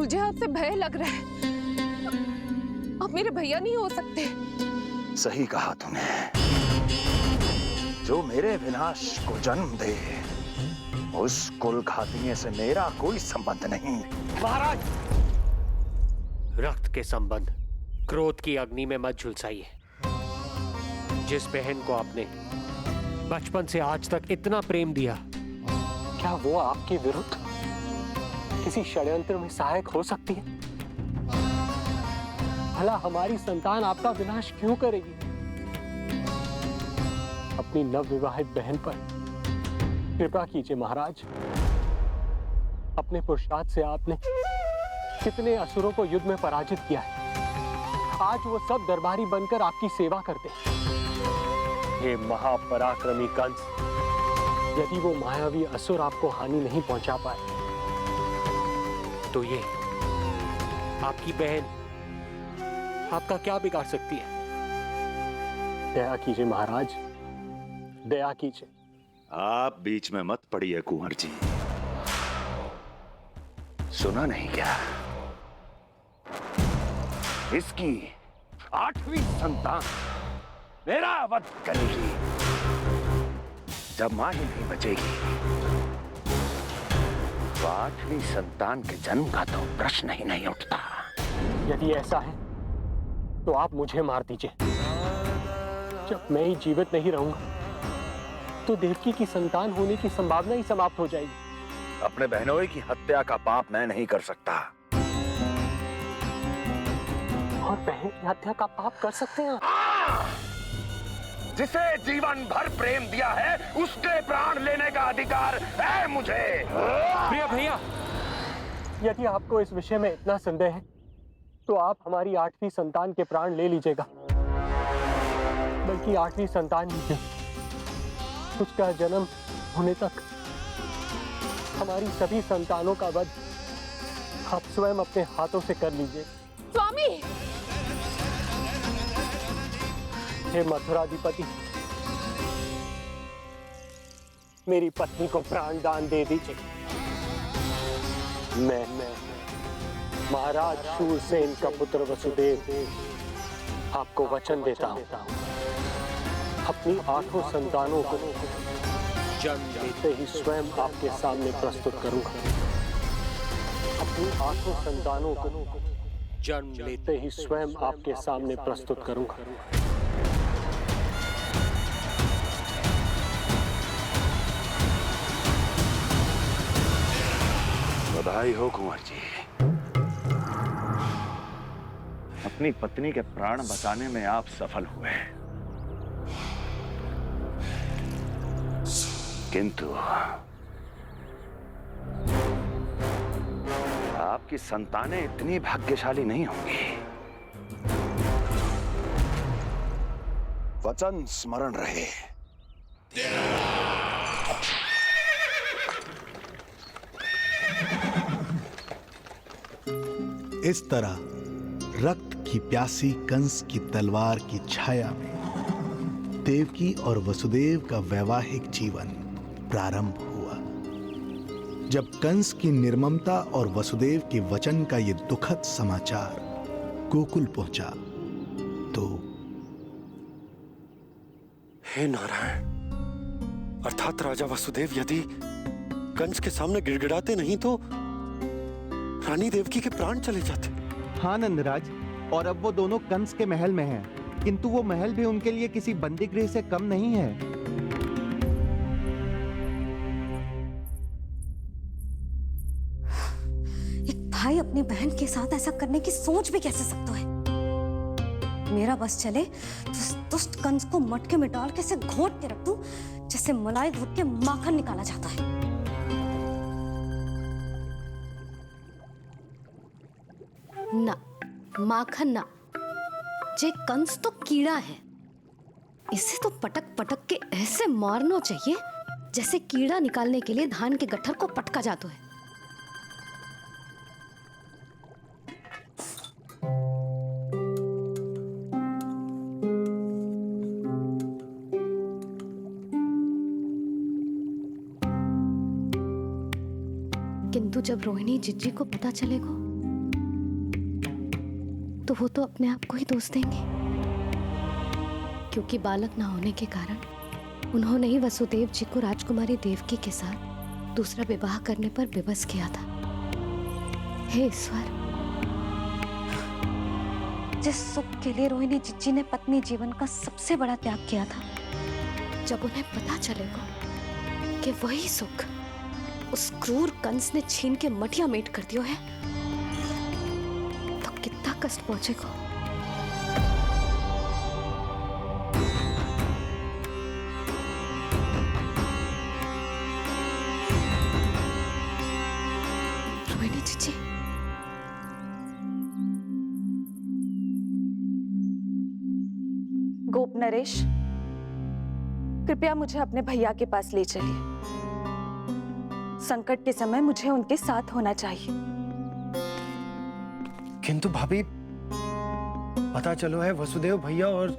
मुझे आपसे भय लग रहा है। आप मेरे भैया नहीं हो सकते। सही कहा तूने। जो मेरे विनाश को जन्म दे, उस कुल घातिनी से मेरा कोई संबंध नहीं। महाराज, रक्त के संबंध क्रोध की अग्नि में मत झुलसाइए। जिस बहन को आपने बचपन से आज तक इतना प्रेम दिया, क्या वो आपके विरुद्ध किसी षड्यंत्र में सहायक हो सकती है? भला हमारी संतान आपका विनाश क्यों करेगी? अपनी नवविवाहित बहन पर कृपा कीजिए महाराज। अपने पुरुषार्थ से आपने कितने असुरों को युद्ध में पराजित किया है। आज वो सब दरबारी बनकर आपकी सेवा करते हैं। ये महापराक्रमी कंस, यदि वो मायावी असुर आपको हानि नहीं पहुंचा पाए, तो ये आपकी बहन आपका क्या बिगाड़ सकती है? दया कीजिए महाराज, दया कीजिए। आप बीच में मत पड़िए कुंवर जी। सुना नहीं क्या? इसकी 8वीं संतान मेरा वध करेगी। जब मां ही नहीं बचेगी, तो 8वीं संतान के जन्म का तो प्रश्न ही नहीं उठता। यदि ऐसा है तो आप मुझे मार दीजिए। जब मैं ही जीवित नहीं रहूंगा, तो देवकी की संतान होने की संभावना ही समाप्त हो जाएगी। अपने बहनोई की हत्या का पाप मैं नहीं कर सकता। और बहन की हत्या का पाप कर सकते हैं? जिसे जीवन भर प्रेम दिया है, उसके प्राण लेने का अधिकार है मुझे। प्रिय भैया, यदि आपको इस विषय में इतना संदेह है, तो आप हमारी 8वीं संतान के प्राण ले लीजिएगा। बल्कि 8वीं संतान ही क्यों, उसका जन्म होने तक हमारी सभी संतानों का वध आप स्वयं अपने हाथों से कर लीजिए। स्वामी! हे मथुराधिपति, मेरी पत्नी को प्राण दान दे दीजिए। मैं महाराज शूरसेन का पुत्र वसुदेव आपको वचन देता हूं, अपनी 8 संतानों को जन्म देते ही स्वयं आपके सामने प्रस्तुत करूंगा। अपनी 8 संतानों को जन्म लेते ही स्वयं आपके सामने प्रस्तुत करूंगा। बधाई हो कुंवर जी। अपनी पत्नी के प्राण बचाने में आप सफल हुए, किंतु आपकी संतानें इतनी भाग्यशाली नहीं होंगी। वचन स्मरण रहे। इस तरह रक्त की प्यासी कंस की तलवार की छाया में देवकी और वसुदेव का वैवाहिक जीवन प्रारंभ हुआ। जब कंस की निर्ममता और वसुदेव के वचन का यह दुखद समाचार गोकुल पहुंचा, तो हे नारायण, अर्थात राजा वसुदेव यदि कंस के सामने गिड़गिड़ाते नहीं तो रानी देवकी के प्राण चले जाते। हाँ नंदराज, और अब वो दोनों कंस के महल में हैं, किंतु वो महल भी उनके लिए किसी बंदी गृह से कम नहीं है। एक भाई अपनी बहन के साथ ऐसा करने की सोच भी कैसे सकता है? मेरा बस चले तो उस दुष्ट कंस को मटके में डाल के घोट के रख दूं, जैसे मलाई घोट के माखन निकाला जाता है। ना, माखन ना, जे कंस तो कीड़ा है। इसे तो पटक पटक के ऐसे मारना चाहिए जैसे कीड़ा निकालने के लिए धान के गट्ठर को पटका जाता है। किंतु जब रोहिणी जिज्जी को पता चलेगा तो वो तो अपने आप को ही दोष देंगे, क्योंकि बालक ना होने के कारण उन्होंने ही वसुदेव जी को राजकुमारी देवकी के साथ दूसरा विवाह करने पर विवश किया था। हे ईश्वर, जिस सुख के लिए रोहिणी जिज्जी ने पत्नी जीवन का सबसे बड़ा त्याग किया था, जब उन्हें पता चलेगा कि वही सुख उस क्रूर कंस ने छीन के मटिया मेट कर दिया है, तो कितना कष्ट पहुंचेगा। रोहिणी जिज्जी, गोप नरेश, कृपया मुझे अपने भैया के पास ले चलिए। संकट के समय मुझे उनके साथ होना चाहिए। किंतु भाभी, पता चलो है वसुदेव भैया और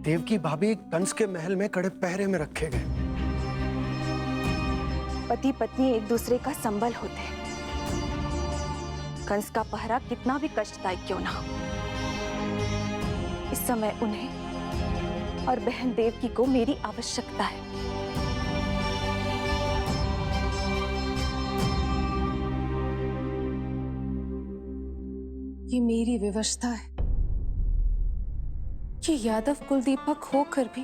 देवकी भाभी कंस के महल में कड़े पहरे में रखे गए। पति पत्नी एक दूसरे का संबल होते हैं। कंस का पहरा कितना भी कष्टदायक क्यों ना हो, इस समय उन्हें और बहन देवकी को मेरी आवश्यकता है। ये मेरी विवशता है कि यादव कुलदीपक होकर भी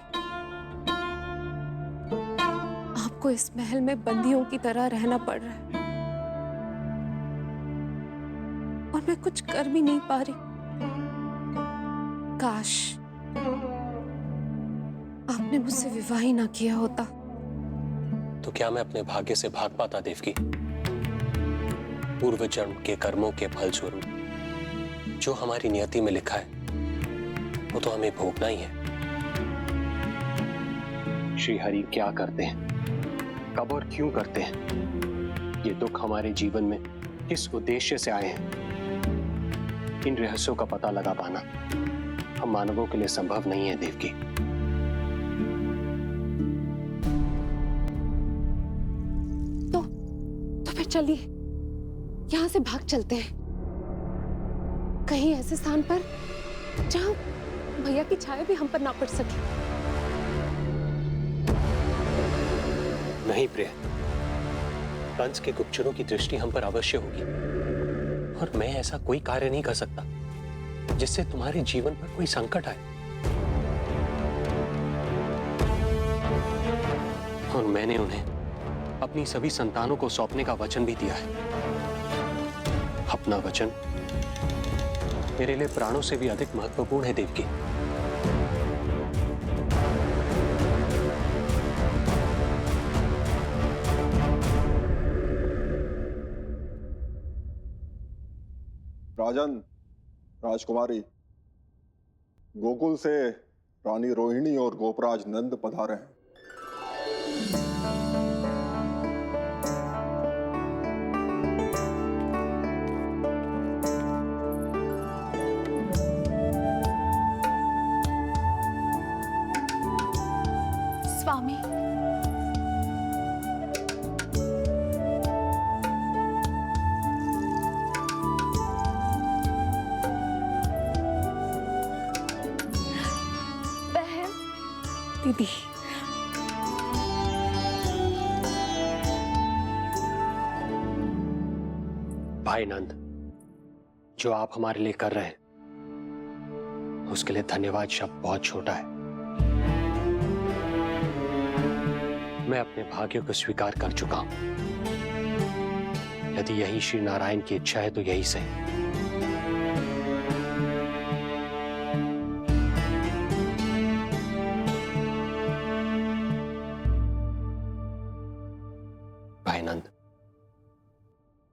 आपको इस महल में बंदियों की तरह रहना पड़ रहा है, और मैं कुछ कर भी नहीं पा रही। काश आपने मुझसे विवाह ही ना किया होता। तो क्या मैं अपने भाग्य से भाग पाता देवकी? पूर्व जन्म के कर्मों के फल स्वरूप जो हमारी नियति में लिखा है वो तो हमें भोगना ही है। श्री हरि क्या करते हैं, कब और क्यों करते हैं, ये दुख हमारे जीवन में किस उद्देश्य से आए हैं, इन रहस्यों का पता लगा पाना हम मानवों के लिए संभव नहीं है देवकी। तो फिर चलिए यहां से भाग चलते हैं, कहीं ऐसे स्थान पर जहां भैया की छाया भी हम पर ना पड़ सके। नहीं प्रिय, कंस के गुप्तचरों की दृष्टि हम पर अवश्य होगी, और मैं ऐसा कोई कार्य नहीं कर सकता जिससे तुम्हारे जीवन पर कोई संकट आए। और मैंने उन्हें अपनी सभी संतानों को सौंपने का वचन भी दिया है। अपना वचन मेरे लिए प्राणों से भी अधिक महत्वपूर्ण है देवकी। राजन, राजकुमारी, गोकुल से रानी रोहिणी और गोपराज नंद पधारे हैं। स्वामी, बहन, दीदी, भाई नंद, जो आप हमारे लिए कर रहे हैं उसके लिए धन्यवाद शब्द बहुत छोटा है। मैं अपने भाग्य को स्वीकार कर चुका हूं। यदि यही श्री नारायण की इच्छा है तो यही सही। भाई नंद,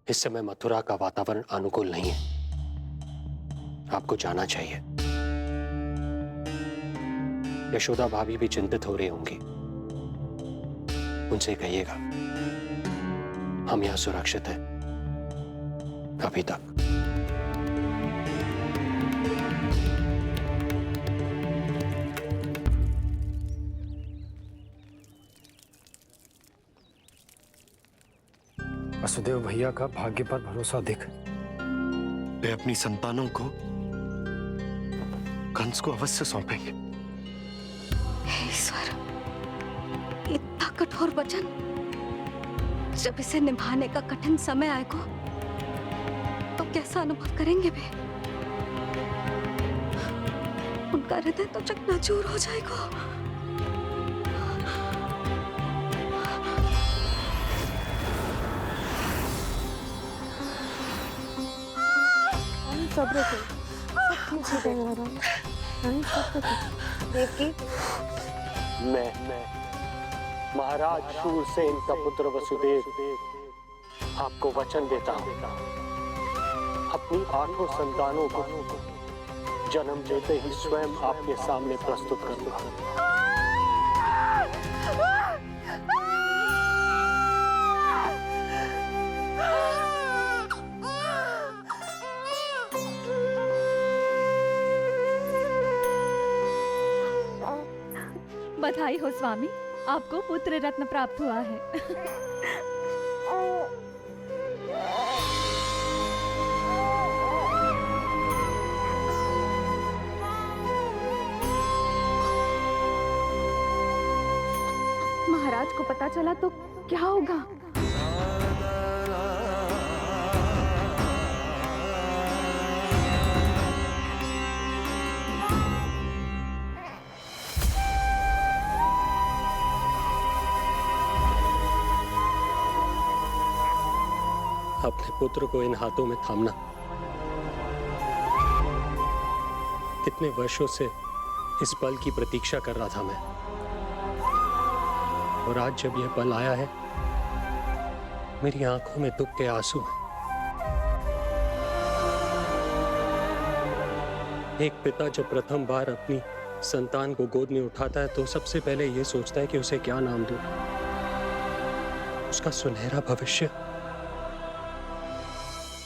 इस समय मथुरा का वातावरण अनुकूल नहीं है, आपको जाना चाहिए। यशोदा भाभी भी चिंतित हो रही होंगी, उनसे कहिएगा हम यहां सुरक्षित हैं अभी तक। वसुदेव भैया का भाग्य पर भरोसा दिख, वे अपनी संतानों को कंस को अवश्य सौंपेंगे। हे ईश्वर, इतना कठोर वचन, जब इसे निभाने का कठिन समय आएगा तो कैसा अनुभव करेंगे वे? उनका हृदय तो चकनाचूर हो जाएगा। सब्र से सब ठीक हो जाएगा। देवकी, मैं महाराज शूरसेन का पुत्र वसुदेव आपको वचन देता हूँ, अपनी 8 संतानों को जन्म देते ही स्वयं आपके सामने प्रस्तुत करूंगा। बधाई हो स्वामी, आपको पुत्र रत्न प्राप्त हुआ है। महाराज को पता चला तो क्या होगा? अपने पुत्र को इन हाथों में थामना। कितने वर्षों से इस पल की प्रतीक्षा कर रहा था मैं, और आज जब यह पल आया है, मेरी आंखों में दुख के आंसू हैं। एक पिता जब प्रथम बार अपनी संतान को गोद में उठाता है तो सबसे पहले यह सोचता है कि उसे क्या नाम दूं, उसका सुनहरा भविष्य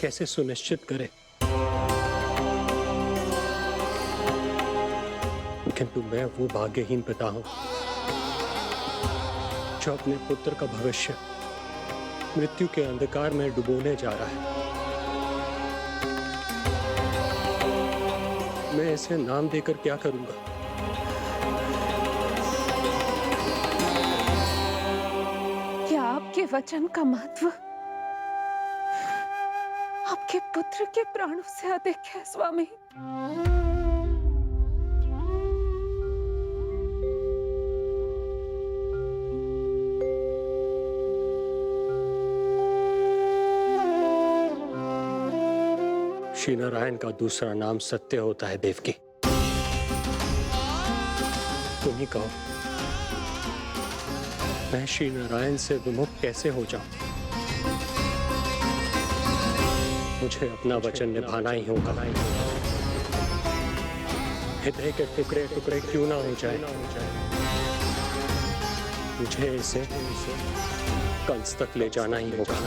कैसे सुनिश्चित करे। किंतु मैं वो भाग्यहीन पिता हूं जो अपने पुत्र का भविष्य मृत्यु के अंधकार में डुबोने जा रहा है। मैं इसे नाम देकर क्या करूंगा? क्या आपके वचन का महत्व आपके पुत्र के प्राणों से अधिक है स्वामी? श्री नारायण का दूसरा नाम सत्य होता है देवकी। तुम ही कहो, मैं श्री नारायण से विमुख कैसे हो जाऊं? मुझे अपना वचन निभाना ही होगा। हृदय के टुकड़े टुकड़े क्यों ना हो जाए, मुझे इसे कंस तक ले जाना ही होगा।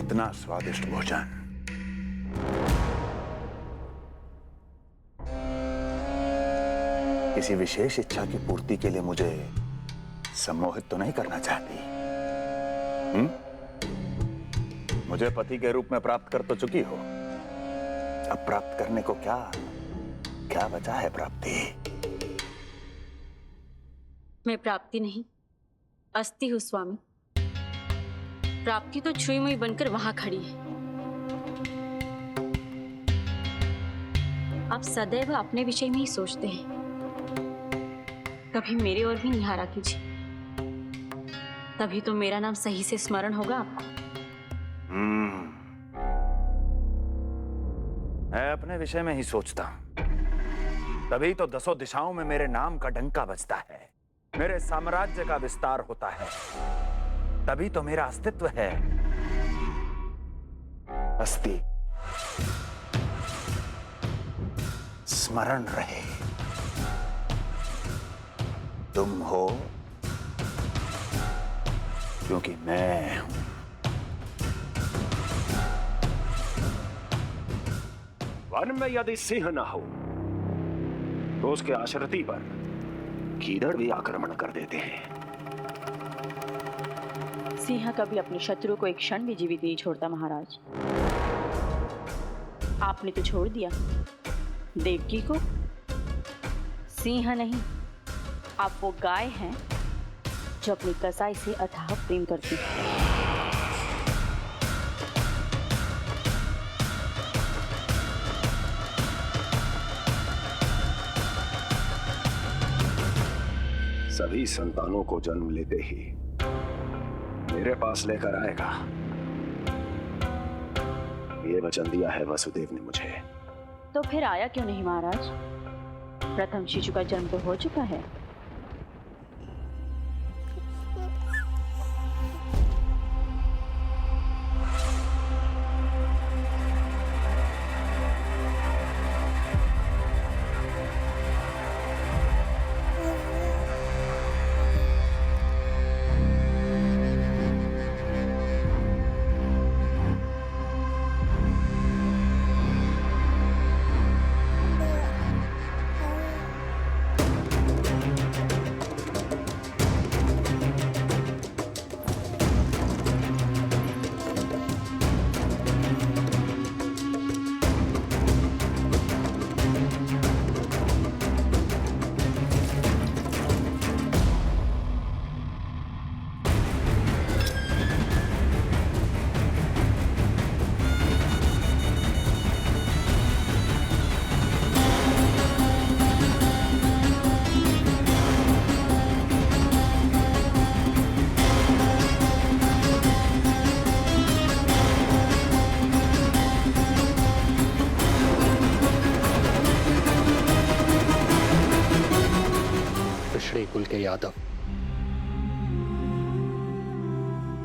इतना स्वादिष्ट भोजन किसी विशेष इच्छा की पूर्ति के लिए मुझे सम्मोहित तो नहीं करना चाहती? मुझे पति के रूप में प्राप्त कर तो चुकी हो, अब प्राप्त करने को क्या क्या बचा है प्राप्ति? मैं प्राप्ति नहीं, अस्थि हूँ स्वामी। प्राप्ति तो छुई मुई बनकर वहां खड़ी है। आप सदैव अपने विषय में ही सोचते हैं, कभी मेरे ओर भी निहारा कीजिए, तभी तो मेरा नाम सही से स्मरण होगा आपको। मैं अपने विषय में ही सोचता हूं, तभी तो 10 दिशाओं में मेरे नाम का डंका बजता है, मेरे साम्राज्य का विस्तार होता है, तभी तो मेरा अस्तित्व है। अस्थि स्मरण रहे, तुम हो क्योंकि मैं हूं। वन में यदि सिंह न हो तो उसके आश्रिति पर गीदड़ भी आक्रमण कर देते हैं। सिंह कभी अपने शत्रु को एक क्षण भी जीवित नहीं छोड़ता महाराज। आपने तो छोड़ दिया देवकी को। सिंह नहीं, आप वो गाय हैं जो अपनी कसाई से अथाह प्रेम करती है। सभी संतानों को जन्म लेते ही मेरे पास लेकर आएगा, ये वचन दिया है वसुदेव ने मुझे। तो फिर आया क्यों नहीं महाराज? प्रथम शिशु का जन्म तो हो चुका है। कुल के यादव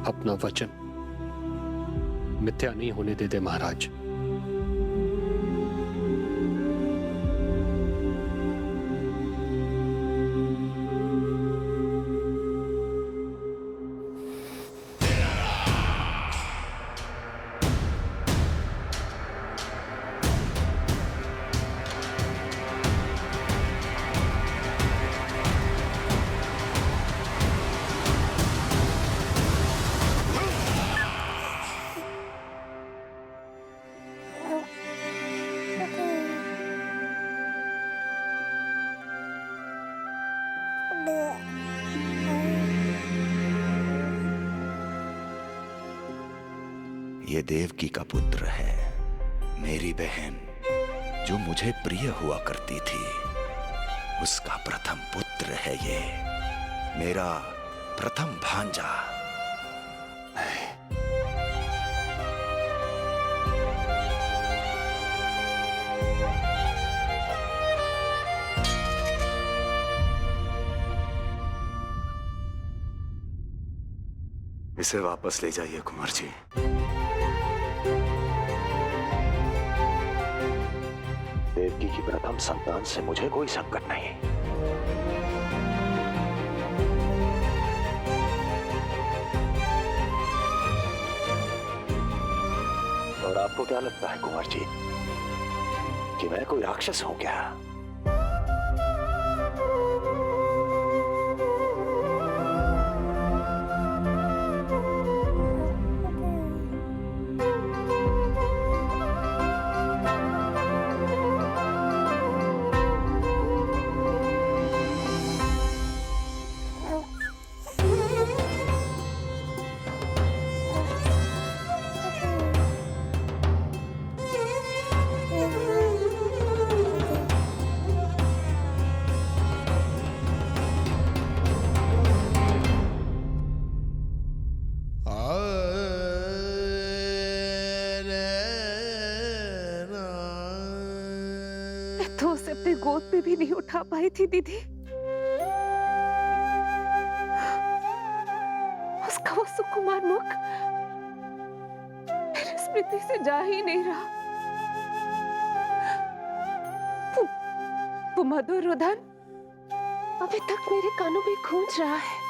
अपना वचन मिथ्या नहीं होने देते महाराज। ये देवकी का पुत्र है, मेरी बहन जो मुझे प्रिय हुआ करती थी, उसका प्रथम पुत्र है ये, मेरा प्रथम भांजा। इसे वापस ले जाइए कुंवर जी। देवकी की प्रथम संतान से मुझे कोई संकट नहीं। और आपको क्या लगता है कुंवर जी कि मैं कोई राक्षस हूं क्या? तो उसे अपनी गोद पे भी नहीं उठा पाई थी दीदी। उसका वो सुकुमार मुख मेरी स्मृति से जा ही नहीं रहा। वो मधुर रुदन अभी तक मेरे कानों में गूंज रहा है।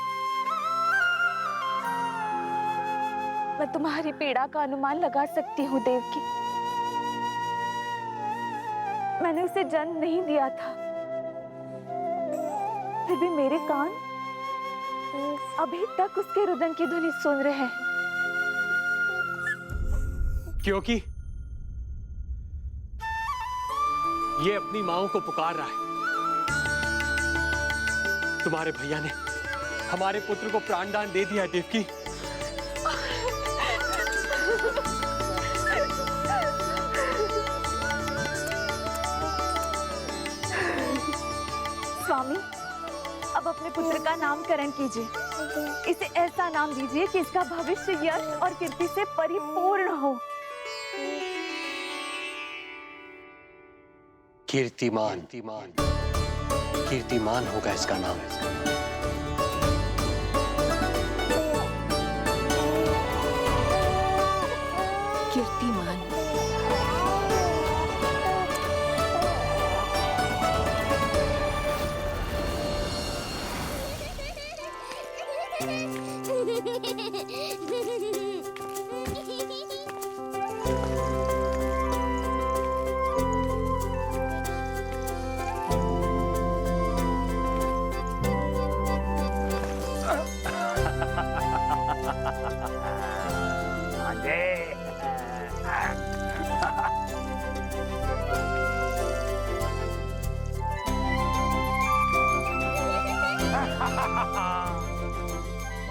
मैं तुम्हारी पीड़ा का अनुमान लगा सकती हूँ देवकी। मैंने उसे जन्म नहीं दिया था, फिर भी मेरे कान अभी तक उसके रुदन की ध्वनि सुन रहे हैं। क्योंकि ये अपनी माओ को पुकार रहा है। तुम्हारे भैया ने हमारे पुत्र को प्राणदान दे दिया देवकी। स्वामी, अब अपने पुत्र का नामकरण कीजिए। इसे ऐसा नाम दीजिए कि इसका भविष्य यश और कीर्ति से परिपूर्ण हो। कीर्तिमान, कीर्तिमान होगा इसका नाम। कीर्तिमान।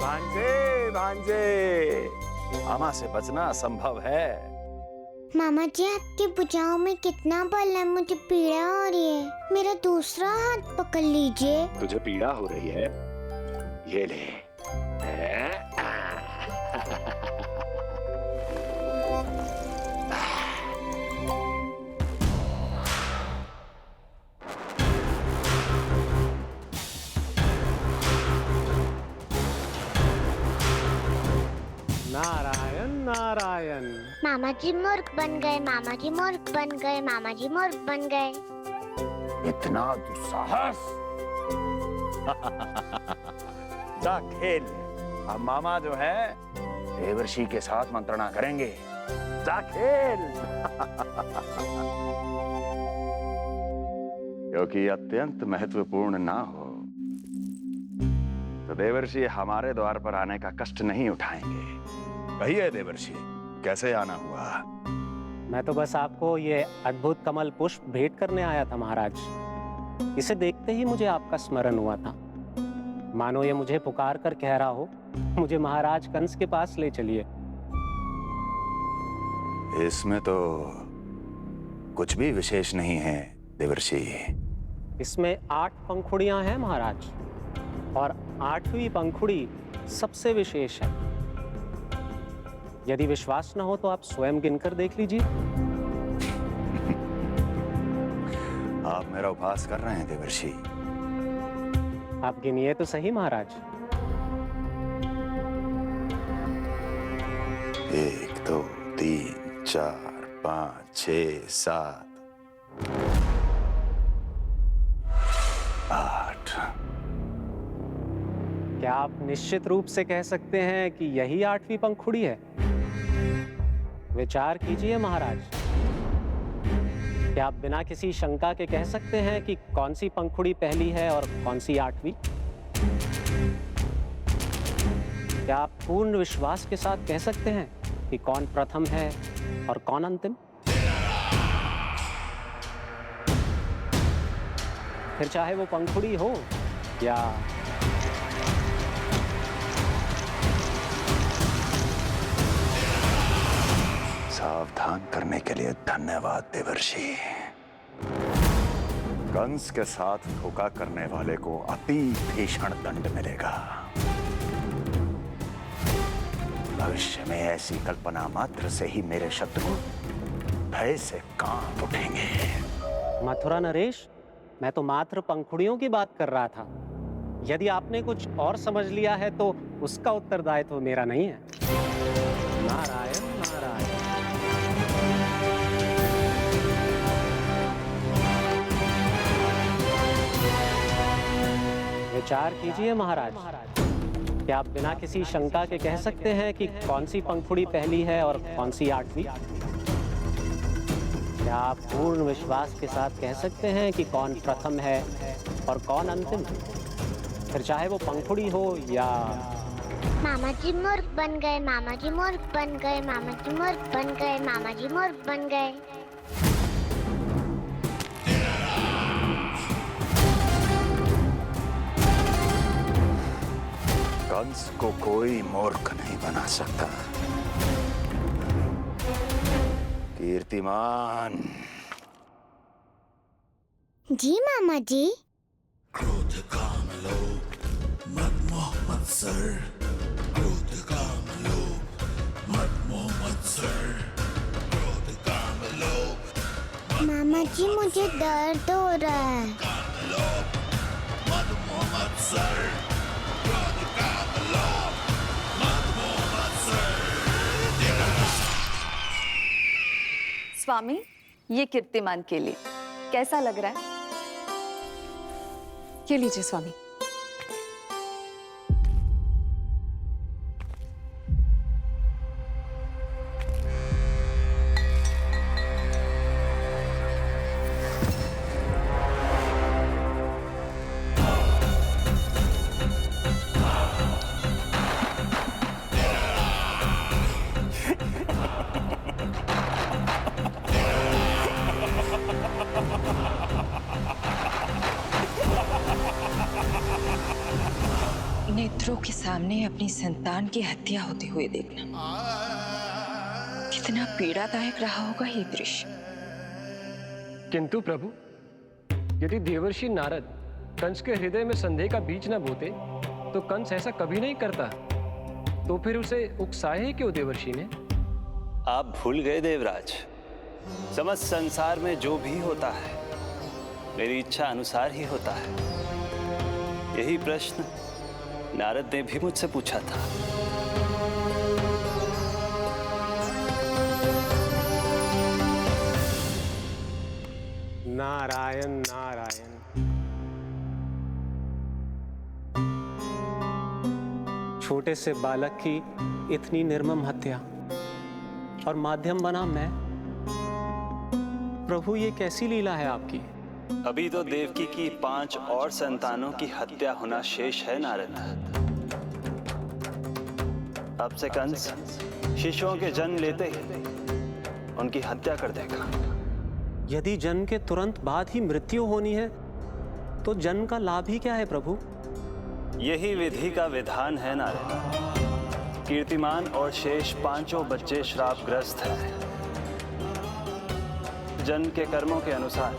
भांजे भांजे, मामा से बचना असंभव है। मामा जी, आपकी भुजाओं में कितना बल है, मुझे पीड़ा हो रही है। मेरा दूसरा हाथ पकड़ लीजिए। तुझे पीड़ा हो रही है? ये ले। नारायण नारायण। मामा जी मूर्ख बन गए, मामा जी मूर्ख बन गए, मामा जी मूर्ख बन गए। इतना दुस्साहस! जा खेल। अब मामा जो है देवर्षि के साथ मंत्रणा करेंगे। जा खेल। क्योंकि अत्यंत महत्वपूर्ण ना हो तो देवर्षि हमारे द्वार पर आने का कष्ट नहीं उठाएंगे। कहिए देवर्षि, कैसे आना हुआ? मैं तो बस आपको ये अद्भुत कमल पुष्प भेंट करने आया था महाराज। इसे देखते ही मुझे आपका स्मरण हुआ था। मानो ये मुझे पुकार कर कह रहा हो, मुझे महाराज कंस के पास ले चलिए। इसमें तो कुछ भी विशेष नहीं है देवर्षि। इसमें 8 पंखुड़ियां हैं महाराज, और 8वीं पंखुड़ी सबसे विशेष है। यदि विश्वास न हो तो आप स्वयं गिनकर देख लीजिए। आप मेरा उपहास कर रहे हैं देवर्षि। आप गिनिए तो सही महाराज। 1 2 3 4 5 6 7 8। क्या आप निश्चित रूप से कह सकते हैं कि यही 8वीं पंखुड़ी है? विचार कीजिए महाराज। क्या आप बिना किसी शंका के कह सकते हैं कि कौन सी पंखुड़ी पहली है और कौन सी 8वीं? क्या आप पूर्ण विश्वास के साथ कह सकते हैं कि कौन प्रथम है और कौन अंतिम? फिर चाहे वो पंखुड़ी हो या सावधान करने के लिए धन्यवाद देवर्षि। कंस के साथ धोखा करने वाले को अति भीषण दंड मिलेगा। भविष्य में ऐसी कल्पना मात्र से ही मेरे शत्रु भय से कांप उठेंगे। मथुरा नरेश, मैं तो मात्र पंखुड़ियों की बात कर रहा था। यदि आपने कुछ और समझ लिया है तो उसका उत्तरदायित्व मेरा नहीं है। नारायण नारायण। विचार कीजिए महाराज। क्या आप बिना किसी शंका के कह सकते हैं कि कौन सी पंखुड़ी पहली है और कौन सी 8वीं? क्या आप पूर्ण विश्वास के साथ कह सकते हैं कि कौन प्रथम है और कौन अंतिम? फिर चाहे वो पंखुड़ी हो या... मामा जी मूर्ख बन गए, मामा जी मूर्ख बन गए, मामा जी मूर्ख बन गए, मामा जी मूर्ख बन गए। कंस को कोई मूर्ख नहीं बना सकता। कीर्तिमान। जी मामा जी। क्रोध काम लोभ मद मोह मत्सर, क्रोध काम लोभ मद मोह मत्सर, क्रोध काम लोभ। मामा जी मुझे दर्द हो रहा है। काम लोभ मद मोह मत्सर, क्रोध काम लोभ मद मोह मत्सर। स्वामी, ये कीर्तिमान के लिए कैसा लग रहा है? ये लीजिए स्वामी। नेत्रों के सामने अपनी संतान की हत्या होते हुए देखना कितना पीड़ादायक रहा होगा ये दृश्य। किंतु प्रभु, यदि देवर्षि नारद कंस के हृदय में संदेह का बीज न बोते तो कंस ऐसा कभी नहीं करता। तो फिर उसे उकसाए क्यों देवर्षि ने? आप भूल गए देवराज, समस्त संसार में जो भी होता है मेरी इच्छा अनुसार ही होता है। यही प्रश्न नारद ने भी मुझसे पूछा था। नारायण नारायण। छोटे से बालक की इतनी निर्मम हत्या और माध्यम बना मैं। प्रभु, ये कैसी लीला है आपकी? अभी तो देवकी की 5 और संतानों की हत्या होना शेष है नारद। अब से कंस शिशुओं के जन्म लेते ही उनकी हत्या कर देगा। यदि जन्म के तुरंत बाद ही मृत्यु होनी है तो जन्म का लाभ ही क्या है प्रभु? यही विधि का विधान है नारद। कीर्तिमान और शेष 5 बच्चे श्रापग्रस्त हैं। जन्म के कर्मों के अनुसार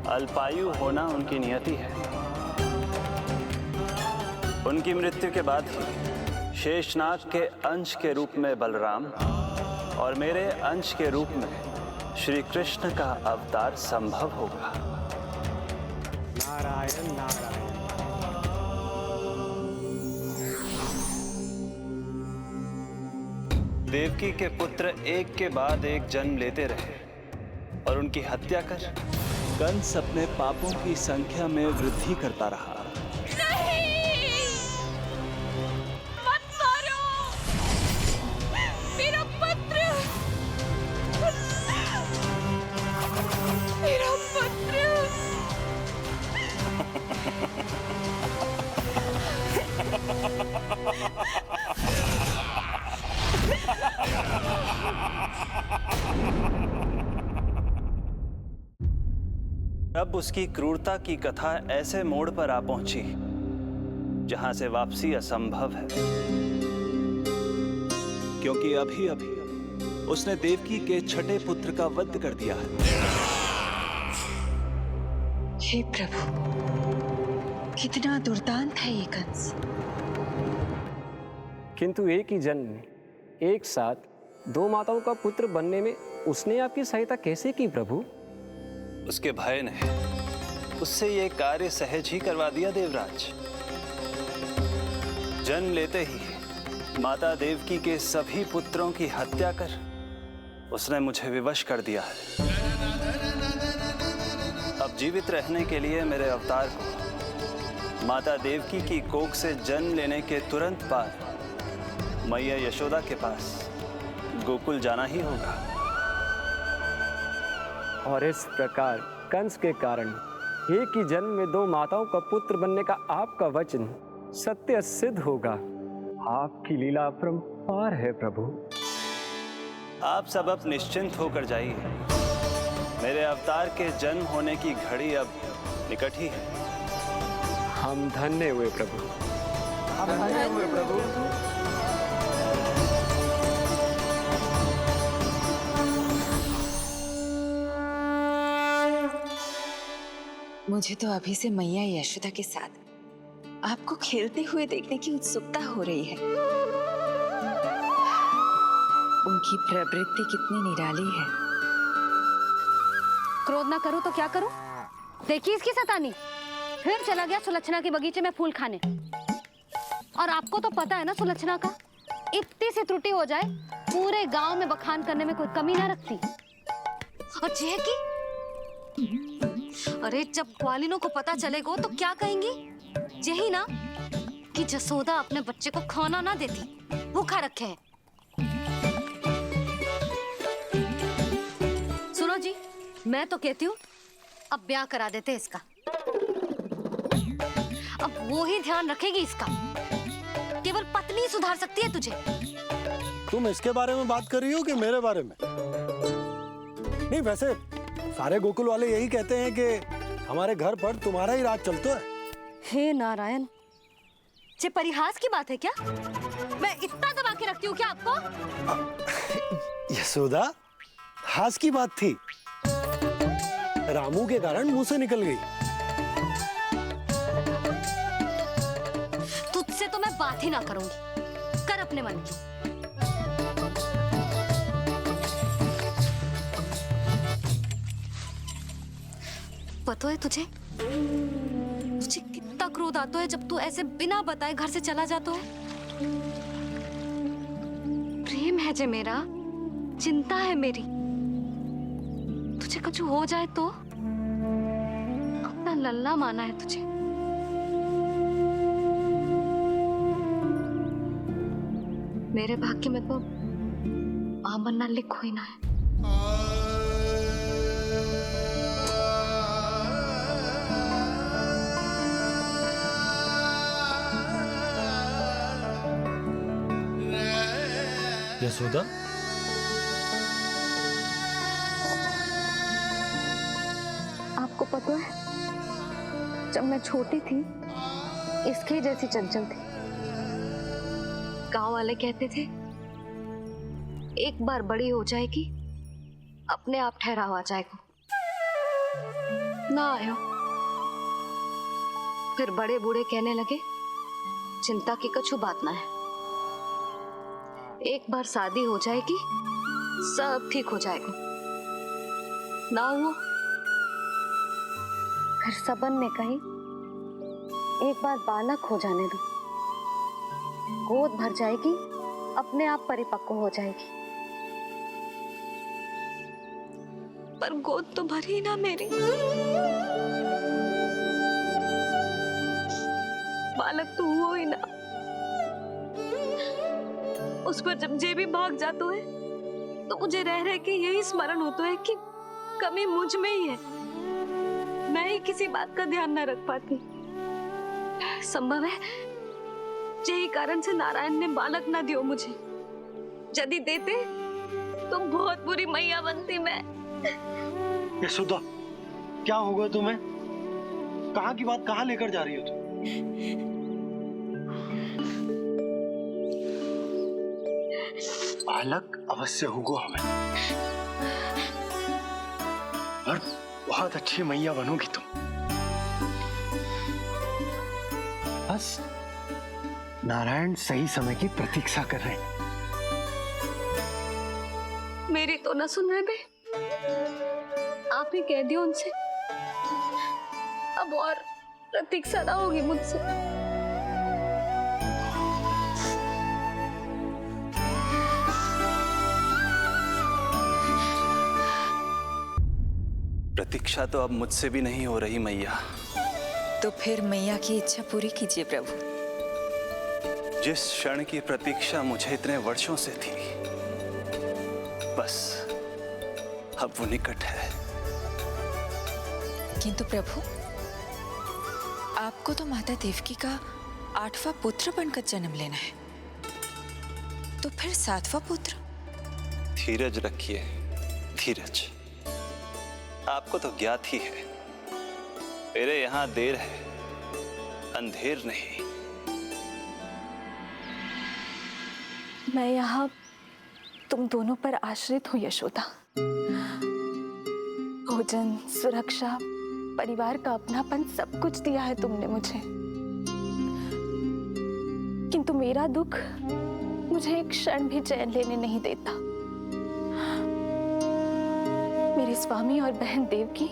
अल्पायु होना उनकी नियति है। उनकी मृत्यु के बाद ही शेषनाग के अंश के रूप में बलराम और मेरे अंश के रूप में श्री कृष्ण का अवतार संभव होगा। नारायण नारायण। देवकी के पुत्र एक के बाद एक जन्म लेते रहे और उनकी हत्या कर कंस अपने पापों की संख्या में वृद्धि करता रहा। नहीं! मत मारो! मेरा पुत्र! मेरा पुत्र! अब उसकी क्रूरता की कथा ऐसे मोड़ पर आ पहुंची जहां से वापसी असंभव है, क्योंकि अभी अभी उसने देवकी के छठे पुत्र का वध कर दिया है। हे प्रभु, कितना दुर्दांत है ये कंस। किंतु एक ही जन्म में एक साथ 2 माताओं का पुत्र बनने में उसने आपकी सहायता कैसे की प्रभु? उसके भय ने उससे ये कार्य सहज ही करवा दिया देवराज। जन्म लेते ही माता देवकी के सभी पुत्रों की हत्या कर उसने मुझे विवश कर दिया है। अब जीवित रहने के लिए मेरे अवतार को माता देवकी की कोख से जन्म लेने के तुरंत बाद मैया यशोदा के पास गोकुल जाना ही होगा। और इस प्रकार कंस के कारण एक ही जन्म में दो माताओं का पुत्र बनने का आपका वचन सत्य सिद्ध होगा। आपकी लीला अपरंपार है प्रभु। आप सब अब निश्चिंत होकर जाइए। मेरे अवतार के जन्म होने की घड़ी अब निकट ही है। हम धन्य हुए प्रभु। हम धन्य हुए प्रभु। मुझे तो अभी से मैया यशोदा के साथ आपको खेलते हुए देखने की उत्सुकता हो रही है। उनकी प्रवृत्ति कितनी निराली है। क्रोध ना करूं तो क्या करूं? देखिए इसकी सतानी, फिर चला गया सुलक्षणा के बगीचे में फूल खाने। और आपको तो पता है ना सुलक्षणा का, इतनी सी त्रुटि हो जाए पूरे गांव में बखान करने में कोई कमी ना रखती। और जे की अरे जब ग्वालिनों को पता चलेगा तो क्या कहेंगी? यही ना कि जसोदा अपने बच्चे को खाना ना देती, भूखा रखे है। सुनो जी, मैं तो कहती हूँ अब ब्याह करा देते इसका। अब वो ही ध्यान रखेगी इसका। केवल पत्नी सुधार सकती है तुझे। तुम इसके बारे में बात कर रही हो कि मेरे बारे में? नहीं, वैसे सारे गोकुल वाले यही कहते हैं कि हमारे घर पर तुम्हारा ही राज चलता है। हे नारायण, ये परिहास की बात है क्या? मैं इतना दबा के रखती हूँ क्या आपको? यशोदा, हास की बात थी। रामू के कारण मुंह से निकल गई। तुझसे तो मैं बात ही ना करूंगी। कर अपने मन की। पता है तुझे कितना क्रोध आता है जब तू ऐसे बिना बताए घर से चला जाता है। प्रेम है जे मेरा, चिंता है मेरी। तुझे कुछ हो जाए तो अपना लल्ला माना है तुझे। मेरे भाग्य में तो मां बनना लिखो ही ना है। यशोदा, आपको पता है, जब मैं छोटी थी इसके जैसी चंचल थी। गांव वाले कहते थे एक बार बड़ी हो जाएगी अपने आप ठहराव आ जाएगा। ना आयो। फिर बड़े बूढ़े कहने लगे चिंता की कछु बात ना है, एक बार शादी हो जाएगी सब ठीक हो जाएगा। ना हुआ। फिर सबन ने कही एक बार बालक हो जाने दो, गोद भर जाएगी अपने आप परिपक्व हो जाएगी। पर गोद तो भरी ना मेरी। बालक तो हुआ ही ना। उस पर जब जे भी भाग जाता है तो मुझे रह रह के यही स्मरण होता है कि कमी मुझ में ही है। मैं ही किसी बात का ध्यान न रख पाती। संभव है यही कारण से नारायण ने बालक ना दियो मुझे। यदि देते तो बहुत बुरी मैया बनती मैं। यशोदा, क्या होगा तुम्हें? कहाँ की बात कहाँ लेकर जा रही हो तुम? बालक अवश्य होगा हमें, और बहुत अच्छी मैया बनोगी तुम। बस नारायण सही समय की प्रतीक्षा कर रहे हैं। मेरी तो ना सुन रहे बे। आप ही कह दियो उनसे, अब और प्रतीक्षा ना होगी मुझसे। प्रतीक्षा तो अब मुझसे भी नहीं हो रही मैया। तो फिर मैया की इच्छा पूरी कीजिए प्रभु। जिस क्षण की प्रतीक्षा मुझे इतने वर्षों से थी, बस अब वो निकट है। किंतु प्रभु, आपको तो माता देवकी का 8वां पुत्र बनकर जन्म लेना है, तो फिर 7वां पुत्र? धीरज रखिए, धीरज। आपको तो ज्ञात ही है, मेरे यहाँ देर है, अंधेर नहीं। मैं यहाँ तुम दोनों पर आश्रित हूँ यशोदा। भोजन, सुरक्षा, परिवार का अपनापन सब कुछ दिया है तुमने मुझे, किंतु मेरा दुख मुझे एक क्षण भी चैन लेने नहीं देता। मेरे स्वामी और बहन देवकी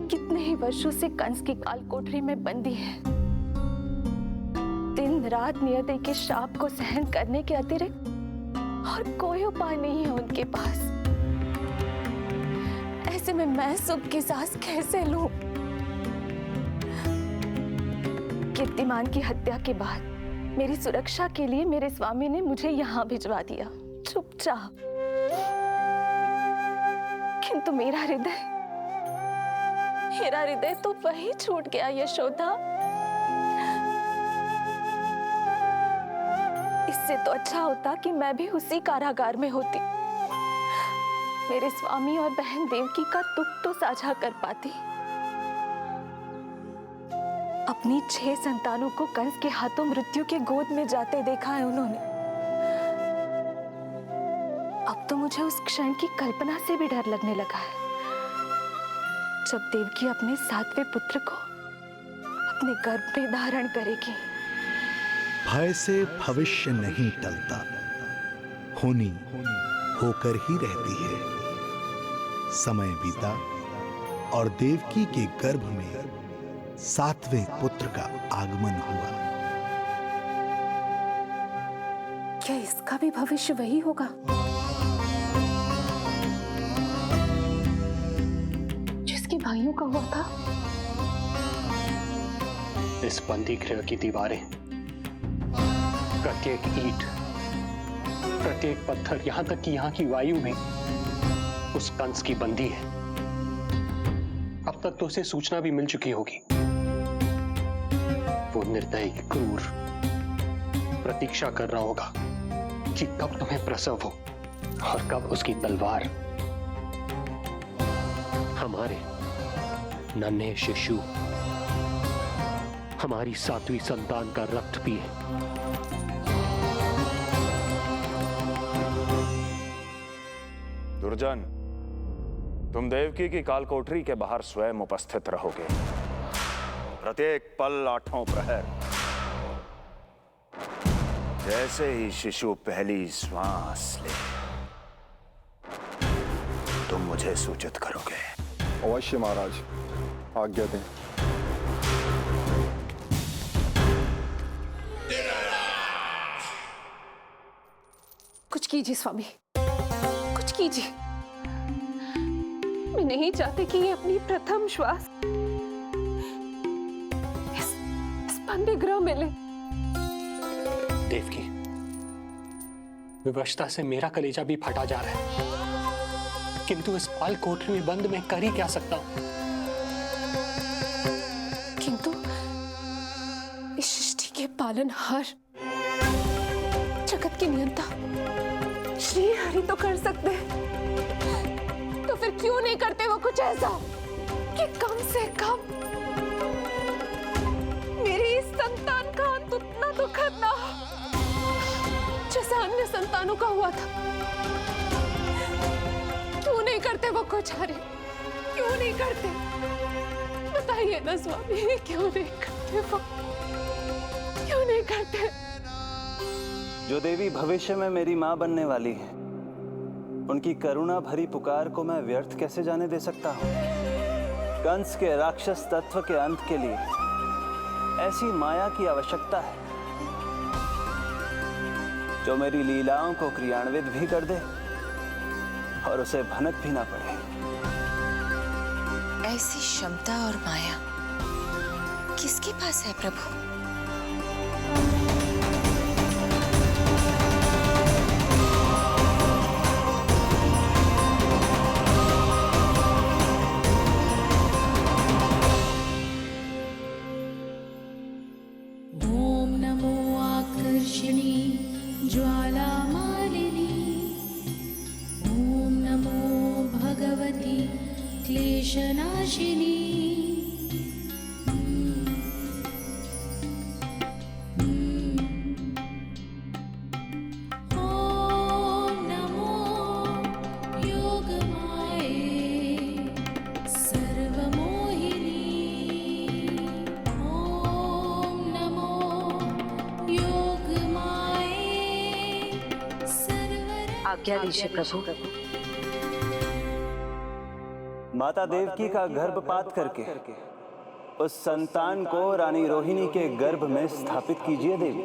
कितने ही वर्षों से कंस की काल कोठरी में बंदी है। दिन रात नियति के श्राप को सहन करने के अतिरिक्त और कोई उपाय नहीं है उनके पास। ऐसे में मैं सुख की सांस कैसे लूं? कीर्तिमान की हत्या के बाद मेरी सुरक्षा के लिए मेरे स्वामी ने मुझे यहाँ भिजवा दिया, चुपचाप। किंतु मेरा हृदय तो वही छूट गया यशोदा। इससे तो अच्छा होता कि मैं भी उसी कारागार में होती, मेरे स्वामी और बहन देवकी का दुख तो साझा कर पाती। अपनी 6 संतानों को कंस के हाथों मृत्यु के गोद में जाते देखा है उन्होंने। अब तो मुझे उस क्षण की कल्पना से भी डर लगने लगा है, जब देवकी अपने 7वें पुत्र को अपने गर्भ में धारण करेगी। भय से भविष्य नहीं टलता, होनी होकर ही रहती है। समय बीता और देवकी के गर्भ में 7वें पुत्र का आगमन हुआ। क्या इसका भी भविष्य वही होगा जिसके भाइयों का हुआ था? इस बंदी गृह की दीवारें, प्रत्येक ईंट, प्रत्येक पत्थर, यहां तक कि यहां की वायु में उस कंस की बंदी है। अब तक तो उसे सूचना भी मिल चुकी होगी। वो निर्दयी, क्रूर प्रतीक्षा कर रहा होगा कि कब तुम्हें प्रसव हो और कब उसकी तलवार हमारे नन्हे शिशु, हमारी 7वीं संतान का रक्त पिए। दुर्जन, तुम देवकी की कालकोठरी के बाहर स्वयं उपस्थित रहोगे, प्रत्येक पल 8 प्रहर। जैसे ही शिशु पहली श्वास ले, तुम मुझे सूचित करोगे। अवश्य महाराज, आज्ञा दें। कुछ कीजिए स्वामी, कुछ कीजिए। मैं नहीं चाहती कि ये अपनी प्रथम श्वास इस बंदी गृह में ले। देवकी, विवशता से मेरा कलेजा भी फटा जा रहा है, किंतु इस काल कोठरी में बंद मैं कर ही क्या सकता हूं? किंतु इस सृष्टि के पालनहार, जगत की नियंता श्री हरि तो कर सकते हैं, तो फिर क्यों नहीं करते वो कुछ ऐसा कि कम से कम मेरी इस संतान का अंत उतना दुखद ना हो जैसा अन्य संतानों का हुआ था। क्यों नहीं करते वो कुछ हरि? क्यों नहीं करते? बताइए ना स्वामी, क्यों नहीं करते वो? क्यों नहीं करते? जो देवी भविष्य में मेरी मां बनने वाली है, उनकी करुणा भरी पुकार को मैं व्यर्थ कैसे जाने दे सकता हूं? कंस के राक्षस तत्व के अंत के लिए ऐसी माया की आवश्यकता है जो मेरी लीलाओं को क्रियान्वित भी कर दे और उसे भनक भी ना पड़े। ऐसी क्षमता और माया किसके पास है प्रभु? ओम नमो आकर्षणी ज्वाला मालिनी, ओम नमो भगवती क्लेशनाशिनी। ओम नमो योगमाये सर्वमोहिनी, ओम नमो योगमाये आज्ञा दीजिए प्रभु। माता देवकी का गर्भपात करके उस संतान को रानी रोहिणी के गर्भ में स्थापित कीजिए देवी।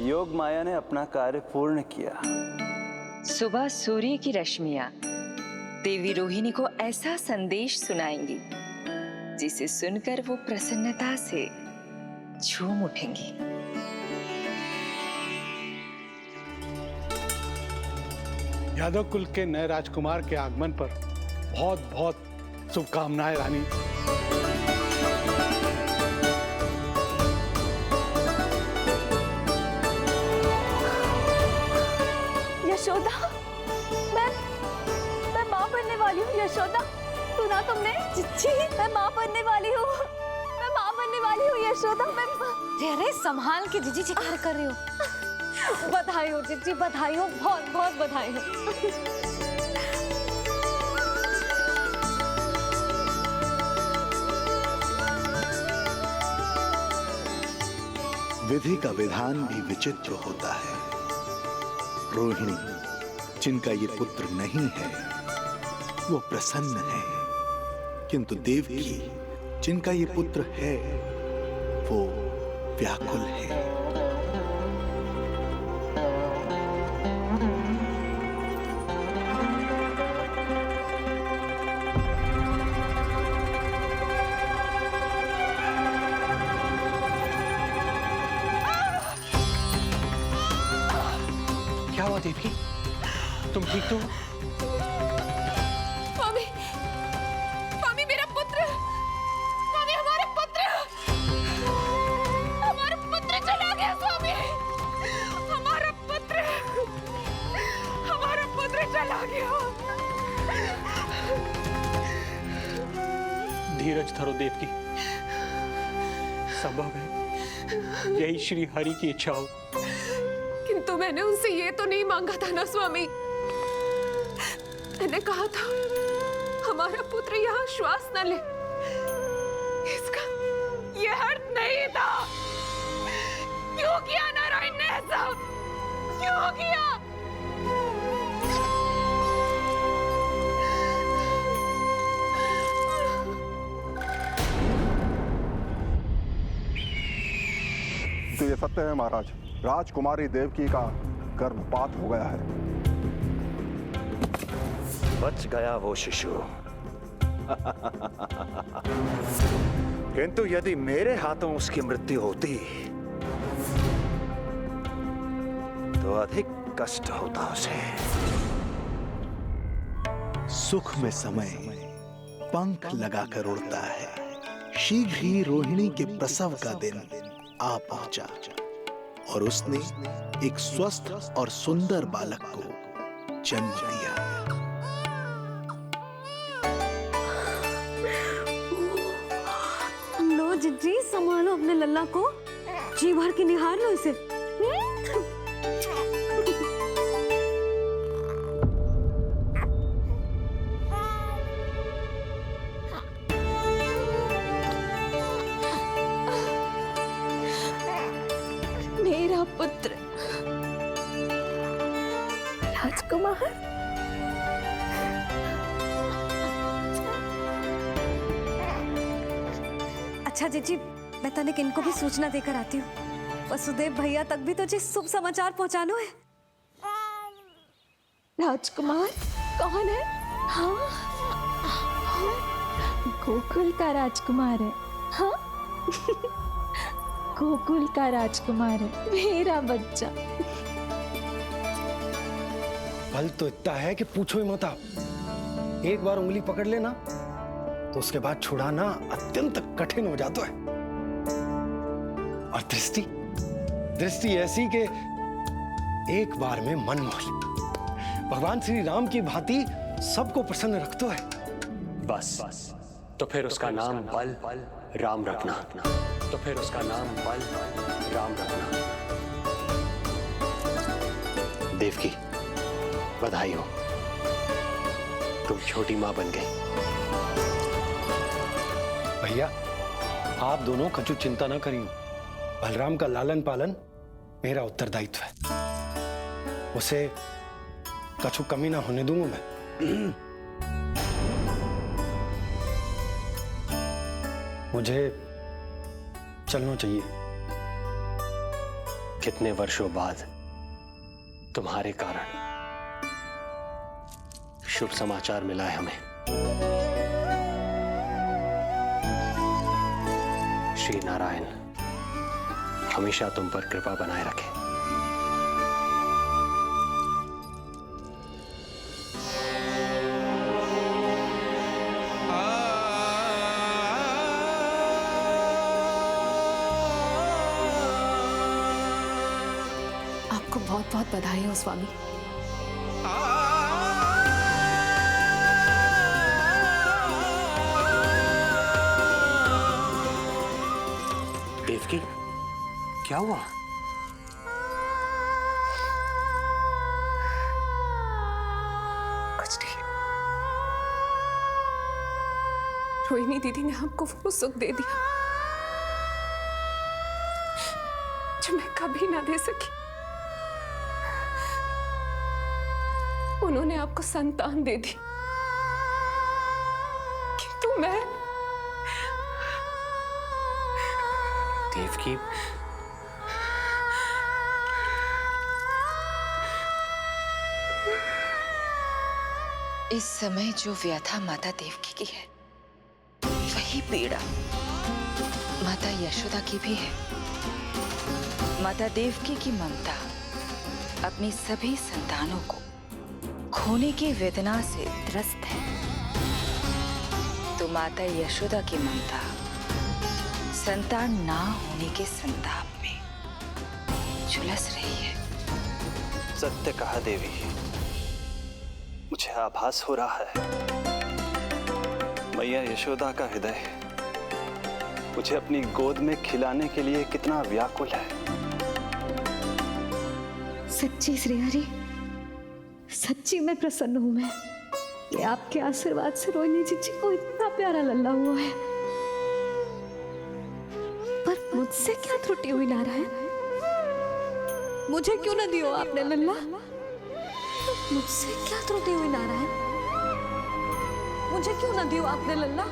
योग माया ने अपना कार्य पूर्ण किया। सुबह सूर्य की रश्मियां देवी रोहिणी को ऐसा संदेश सुनाएंगी जिसे सुनकर वो प्रसन्नता से झूम उठेंगी। यादव कुल के नए राजकुमार के आगमन पर बहुत बहुत शुभकामनाएं रानी। यशोदा, मैं माँ बनने वाली हूँ। यशोदा, सुना तुमने? चिच्ची, मैं माँ बनने वाली हूँ। मैं माँ बनने वाली हूँ यशोदा। मैं अरे संभाल के जीजी चिकार कर रही हो। बधाई हो चिच्ची, बधाई हो, बहुत बहुत बधाई हो। विधि का विधान भी विचित्र होता है। रोहिणी, जिनका ये पुत्र नहीं है वो प्रसन्न है, किंतु देवकी जिनका ये पुत्र है वो व्याकुल है। क्या हुआ देवकी? तुम ठीक तो हो? स्वामी, स्वामी मेरा पुत्र, स्वामी हमारा पुत्र चला गया। स्वामी हमारा पुत्र चला गया। धीरज धरो देवकी, संभव है यही श्री हरि की इच्छा हो। किंतु मैंने उनसे ये तो नहीं मांगा था ना स्वामी। मैंने कहा था हमारा पुत्र यहाँ श्वास न ले, इसका ये अर्थ नहीं था। क्यों किया नारायण ने ऐसा? क्यों किया? तो ये सत्य है महाराज, राजकुमारी देवकी का गर्भपात हो गया है। बच गया वो शिशु। किंतु यदि मेरे हाथों उसकी मृत्यु होती तो अधिक कष्ट होता उसे। सुख में समय पंख लगाकर उड़ता है। शीघ्र ही रोहिणी के प्रसव का दिन आ पहुंचा और उसने एक स्वस्थ और सुंदर बालक को जन्म दिया। लो जिज्जी, संभालो अपने लल्ला को, जी भर के निहार लो इसे। मेरा पुत्र राजकुमार। अच्छा जीजी, मैं तनिक इनको भी सूचना देकर आती हूँ। वसुदेव भैया तक भी तुझे शुभ समाचार पहुंचाना है। राजकुमार कौन है? हाँ, गोकुल का राजकुमार है। हाँ गोकुल का राजकुमार है मेरा बच्चा। बल तो इतना है कि पूछो ही मत आप। एक बार उंगली पकड़ लेना तो उसके बाद छुड़ाना अत्यंत कठिन हो जाता है। और दृष्टि ऐसी कि एक बार में मन मोह ले। भगवान श्री राम की भांति सबको प्रसन्न रखता है। बस तो फिर उसका नाम बल राम रखना। तो फिर उसका नाम बल राम रखना। देवकी, बधाई हो, तुम छोटी मां बन गई। भैया, आप दोनों कछु चिंता ना करियो। बलराम का लालन पालन मेरा उत्तरदायित्व है। उसे कछु कमी ना होने दूंगा मैं। मुझे चलना चाहिए। कितने वर्षों बाद तुम्हारे कारण शुभ समाचार मिला है हमें। श्री नारायण हमेशा तुम पर कृपा बनाए रखे। आपको बहुत बहुत बधाई हो स्वामी। देवकी, क्या हुआ? कुछ नहीं। रोहिणी दीदी ने हमको वो सुख दे दिया जो मैं कभी ना दे सकी। उन्होंने आपको संतान दे दी, किंतु मैं देवकी, इस समय जो व्यथा माता देवकी की है, वही पीड़ा माता यशोदा की भी है। माता देवकी की ममता अपनी सभी संतानों को खोने की वेदना से त्रस्त है, तो माता यशोदा की ममता संतान ना होने के संताप में झुलस रही है। सत्य कहा देवी, मुझे आभास हो रहा है मैया यशोदा का हृदय मुझे अपनी गोद में खिलाने के लिए कितना व्याकुल है। सच्ची श्रीहरि, सच्ची में प्रसन्न हूं मैं कि आपके आशीर्वाद से रोहिणी जीजी को इतना प्यारा लल्ला हुआ है। पर मुझसे क्या त्रुटि हुई नारायण? मुझे क्यों न दियो आपने लल्ला? मुझसे क्या त्रुटि हुई नारायण? मुझे क्यों न दियो आपने लल्ला?